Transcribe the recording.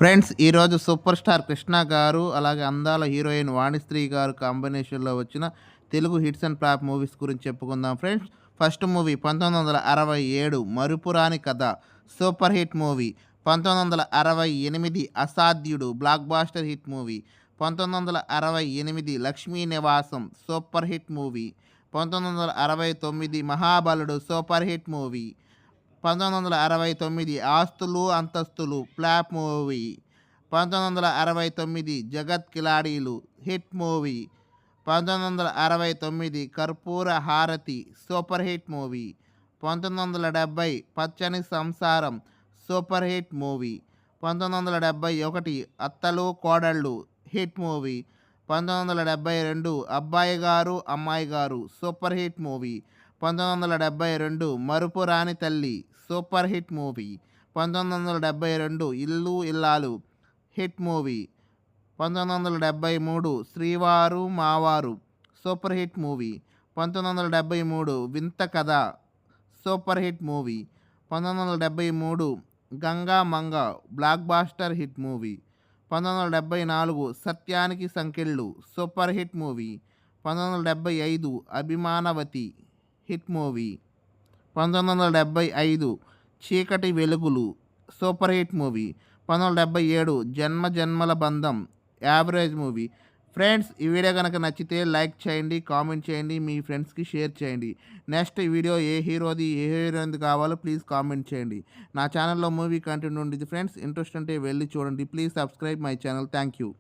Friends ఈరోజు super star Krishna గారు, అలాగే అందాల హీరోయిన్ వాణిశ్రీ గారు కాంబినేషన్‌లో వచ్చిన Telugu hits and flop movies గురించి చెప్పుకుందాం friends. First movie 1967 Marupurani Katha super hit movie. 1968 Asadhyudu blockbuster hit movie. 1968 Lakshmi Nivasam super hit movie. 1969 Mahabaludu super hit movie. 1969 Aasthulu అంతస్తులు ఫ్లాప్ మూవీ. 1969 జగత్ కిలాడీలు హిట్ మూవీ. 1969 కర్పూర హారతి సూపర్ హిట్ మూవీ. 1970 పచ్చని సంసారం సూపర్ హిట్ మూవీ. 1971 అత్తలు కోడళ్ళు హిట్ మూవీ. 1972 అబ్బాయి గారు అమ్మాయి గారు సూపర్ హిట్ మూవీ. 1972 మరుపురాని తల్లి సూపర్ హిట్ మూవీ. 1972 ఇల్లు ఇల్లాలు హిట్ మూవీ. 1973 శ్రీవారు మావారు super hit movie. 1973 Vintha Katha super hit movie. 1973 Ganga Manga blockbuster hit movie. 1974 Satyaniki Sankellu super hit movie. 1975 Abhimanavathi hit movie. 1975 Chikati వెలుగులు సూపర్ హిట్ మూవీ. 1977 జన్మ జన్మల బంధం యావరేజ్ మూవీ. ఫ్రెండ్స్, ఈ వీడియో కనుక నచ్చితే లైక్ చేయండి, కామెంట్ చేయండి, మీ ఫ్రెండ్స్కి షేర్ చేయండి. నెక్స్ట్ వీడియో ఏ హీరోది ఏ హీరోయిన్ది కావాలో ప్లీజ్ కామెంట్ చేయండి. నా ఛానల్లో మూవీ కంటెంట్ ఉండేది ఫ్రెండ్స్. ఇంట్రెస్ట్ ఉంటే వెళ్ళి చూడండి. Please subscribe my channel. Thank you.